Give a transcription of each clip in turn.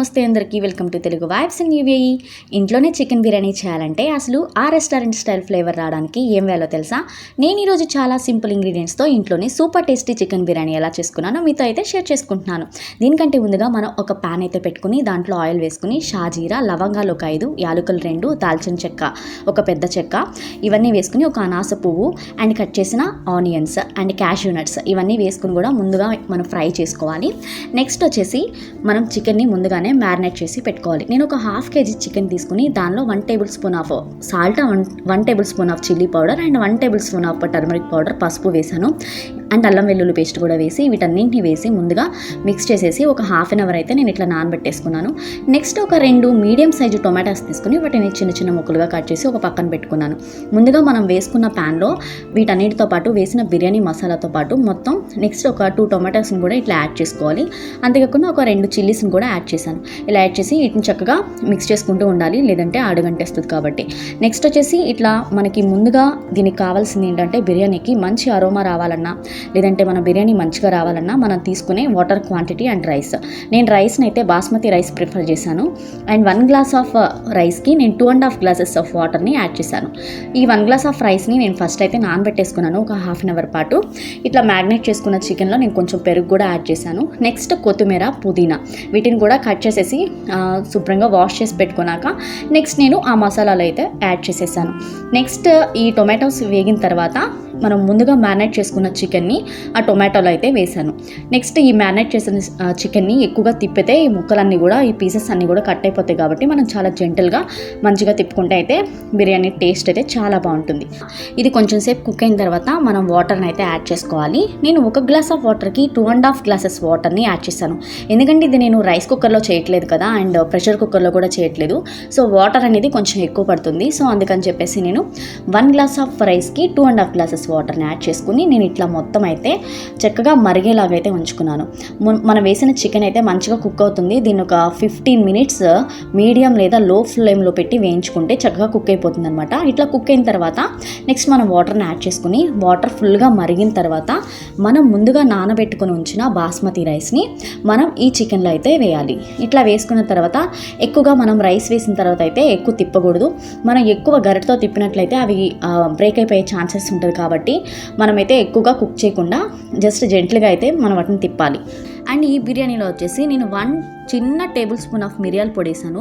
నమస్తే అందరికీ welcome to Telugu vibes in UAE. ఇంట్లోనే చికెన్ బిర్యానీ చేయాలంటే అసలు ఆ రెస్టారెంట్ స్టైల్ ఫ్లేవర్ రావడానికి ఏం వేయాలో తెలుసా? నేను ఈరోజు చాలా సింపుల్ ఇంగ్రీడియంట్స్తో ఇంట్లోనే సూపర్ టేస్టీ చికెన్ బిర్యానీ ఎలా చేసుకున్నానో మీతో అయితే షేర్ చేసుకుంటున్నాను. దీనికంటే ముందుగా మనం ఒక ప్యాన్ అయితే పెట్టుకుని దాంట్లో ఆయిల్ వేసుకుని షాజీరా, లవంగాలు ఒక 5, యాలకులు 2, దాల్చిన చెక్క ఒక పెద్ద చెక్క ఇవన్నీ వేసుకుని ఒక అనాస పువ్వు అండ్ కట్ చేసిన ఆనియన్స్ అండ్ క్యాష్యూ నట్స్ ఇవన్నీ వేసుకుని కూడా ముందుగా మనం ఫ్రై చేసుకోవాలి. నెక్స్ట్ వచ్చేసి మనం చికెన్ని ముందుగానే మ్యారినేట్ చేసి పెట్టుకోవాలి. నేను ఒక ½ kg చికెన్ తీసుకుని దానిలో 1 table spoon of salt, 1 table spoon of chilli powder and 1 table spoon of turmeric powder, పసుపు వేసాను అండ్ అల్లం వెల్లుల్లి పేస్ట్ కూడా వేసి వీటన్నింటిని వేసి ముందుగా మిక్స్ చేసేసి ఒక ½ an hour అయితే నేను ఇట్లా నానబెట్టేసుకున్నాను. నెక్స్ట్ ఒక 2 మీడియం సైజు టొమాటోస్ తీసుకుని వాటిని చిన్న చిన్న ముక్కలుగా కట్ చేసి ఒక పక్కన పెట్టుకున్నాను. ముందుగా మనం వేసుకున్న ప్యాన్లో వీటన్నిటితో పాటు వేసిన బిర్యానీ మసాలాతో పాటు మొత్తం నెక్స్ట్ ఒక 2 టొమాటోస్ని కూడా ఇట్లా యాడ్ చేసుకోవాలి. అంతేకాకుండా ఒక 2 చిల్లీస్ని కూడా యాడ్ చేశాను. ఇలా యాడ్ చేసి వీటిని చక్కగా మిక్స్ చేసుకుంటూ ఉండాలి, లేదంటే అడుగంటేస్తుంది కాబట్టి. నెక్స్ట్ వచ్చేసి ఇట్లా మనకి ముందుగా దీనికి కావాల్సింది ఏంటంటే బిర్యానీకి మంచి అరోమా రావాలన్నా లేదంటే మన బిర్యానీ మంచిగా రావాలన్నా మనం తీసుకునే వాటర్ క్వాంటిటీ అండ్ రైస్. నేను రైస్ని అయితే బాస్మతి రైస్ ప్రిఫర్ చేశాను అండ్ 1 గ్లాస్ ఆఫ్ రైస్కి నేను 2.5 గ్లాసెస్ ఆఫ్ వాటర్ని యాడ్ చేశాను. ఈ 1 గ్లాస్ ఆఫ్ రైస్ని నేను ఫస్ట్ అయితే నానబెట్టేసుకున్నాను ఒక ½ an hour పాటు. ఇట్లా మ్యాగ్నేట్ చేసుకున్న చికెన్లో నేను కొంచెం పెరుగు కూడా యాడ్ చేశాను. నెక్స్ట్ కొత్తిమీర, పుదీనా వీటిని కూడా కట్ చేసేసి శుభ్రంగా వాష్ చేసి పెట్టుకున్నాక నెక్స్ట్ నేను ఆ మసాలాలు అయితే యాడ్ చేసేసాను. నెక్స్ట్ ఈ టొమాటోస్ వేగిన తర్వాత మనం ముందుగా మ్యారినేట్ చేసుకున్న చికెన్ని ఆ టొమాటోలో అయితే వేసాను. నెక్స్ట్ ఈ మ్యారినేట్ చేసిన చికెన్ని ఎక్కువగా తిప్పితే ఈ ముక్కలన్నీ కూడా ఈ పీసెస్ అన్నీ కూడా కట్ అయిపోతాయి కాబట్టి మనం చాలా జెంటల్గా మంచిగా తిప్పుకుంటే అయితే బిర్యానీ టేస్ట్ అయితే చాలా బాగుంటుంది. ఇది కొంచెం సేపు కుక్ అయిన తర్వాత మనం వాటర్ని అయితే యాడ్ చేసుకోవాలి. నేను 1 గ్లాస్ ఆఫ్ వాటర్కి 2.5 గ్లాసెస్ వాటర్ని యాడ్ చేశాను. ఎందుకంటే ఇది నేను రైస్ కుక్కర్లో చేయట్లేదు కదా అండ్ ప్రెషర్ కుక్కర్లో కూడా చేయట్లేదు. సో వాటర్ అనేది కొంచెం ఎక్కువ పడుతుంది. సో అందుకని చెప్పేసి నేను 1 గ్లాస్ ఆఫ్ రైస్కి 2.5 గ్లాసెస్ వాటర్ని యాడ్ చేసుకుని నేను ఇట్లా మొత్తం అయితే చక్కగా మరిగేలాగా అయితే ఉంచుకున్నాను. మనం వేసిన చికెన్ అయితే మంచిగా కుక్ అవుతుంది. దీన్ని ఒక 15 minutes మీడియం లేదా లో ఫ్లేమ్లో పెట్టి వేయించుకుంటే చక్కగా కుక్ అయిపోతుంది అనమాట. ఇట్లా కుక్ అయిన తర్వాత నెక్స్ట్ మనం వాటర్ని యాడ్ చేసుకుని వాటర్ ఫుల్గా మరిగిన తర్వాత మనం ముందుగా నానబెట్టుకుని ఉంచిన బాస్మతి రైస్ని మనం ఈ చికెన్లో అయితే వేయాలి. ఇట్లా వేసుకున్న తర్వాత ఎక్కువగా మనం రైస్ వేసిన తర్వాత అయితే ఎక్కువ తిప్పకూడదు. మనం ఎక్కువ గరిటతో తిప్పినట్లయితే అవి బ్రేక్ అయిపోయే ఛాన్సెస్ ఉంటుంది కాబట్టి మనమైతే ఎక్కువగా కుక్ చేయకుండా జస్ట్ జెంట్లుగా అయితే మనం వాటిని తిప్పాలి. అండ్ ఈ బిర్యానీలో వచ్చేసి నేను 1 చిన్న టేబుల్ స్పూన్ ఆఫ్ మిరియాల పొడి వేసాను.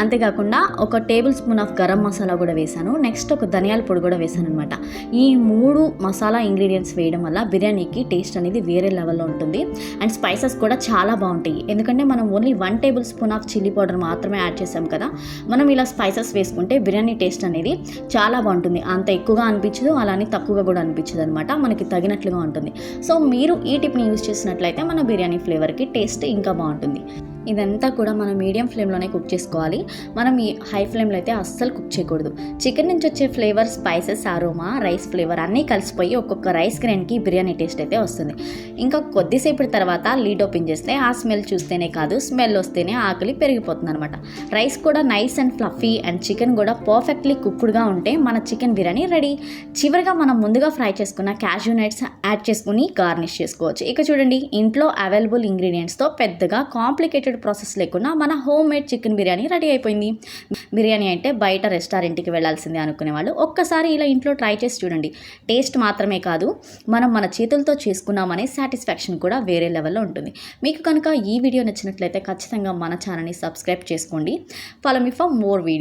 అంతేకాకుండా ఒక table spoon of garam masala కూడా వేసాను. నెక్స్ట్ ఒక ధనియాల పొడి కూడా వేసాను అనమాట. ఈ 3 మసాలా ఇంగ్రీడియంట్స్ వేయడం వల్ల బిర్యానీకి టేస్ట్ అనేది వేరే లెవెల్లో ఉంటుంది అండ్ స్పైసెస్ కూడా చాలా బాగుంటాయి. ఎందుకంటే మనం only 1 table spoon of chilli powder మాత్రమే యాడ్ చేసాం కదా. మనం ఇలా స్పైసెస్ వేసుకుంటే బిర్యానీ టేస్ట్ అనేది చాలా బాగుంటుంది. అంత ఎక్కువగా అనిపించదు, అలానే తక్కువగా కూడా అనిపించదు అనమాట. మనకి తగినట్లుగా ఉంటుంది. సో మీరు ఈ టిప్ని యూజ్ చేసినట్లయితే మన బిర్యానీ ఫ్లేవర్కి టేస్ట్ ఇంకా బాగుంటుంది. ఇదంతా కూడా మనం మీడియం ఫ్లేమ్లోనే కుక్ చేసుకోవాలి. మనం ఈ హై ఫ్లేమ్లో అయితే అస్సలు కుక్ చేయకూడదు. చికెన్ నుంచి వచ్చే flavour, spices, aroma, rice flavour అన్నీ కలిసిపోయి ఒక్కొక్క రైస్ గ్రైన్కి బిర్యానీ టేస్ట్ అయితే వస్తుంది. ఇంకా కొద్దిసేపటి తర్వాత లీడ్ ఓపెన్ చేస్తే ఆ స్మెల్ చూస్తేనే కాదు, స్మెల్ వస్తేనే ఆకలి పెరిగిపోతుంది అనమాట. రైస్ కూడా nice and fluffy and chicken కూడా పర్ఫెక్ట్లీ కుక్డ్గా ఉంటే మన చికెన్ బిర్యానీ రెడీ. చివరిగా మనం ముందుగా ఫ్రై చేసుకున్న క్యాష్యూ నట్స్ యాడ్ చేసుకుని గార్నిష్ చేసుకోవచ్చు. ఇక చూడండి, ఇంట్లో అవైలబుల్ ఇంగ్రీడియంట్స్తో పెద్దగా కాంప్లికేటెడ్ ప్రాసెస్ లేకుండా మన home made chicken biryani ready అయిపోయింది. బిర్యానీ అంటే బయట రెస్టారెంట్కి వెళ్ళాల్సిందే అనుకునే వాళ్ళు ఒక్కసారి ఇలా ఇంట్లో ట్రై చేసి చూడండి. టేస్ట్ మాత్రమే కాదు, మనం మన చేతులతో చేసుకున్నామనే సాటిస్ఫాక్షన్ కూడా వేరే లెవెల్లో ఉంటుంది. మీకు కనుక ఈ వీడియో నచ్చినట్లయితే ఖచ్చితంగా మన ఛానల్ని సబ్స్క్రైబ్ చేసుకోండి. Follow me for more video.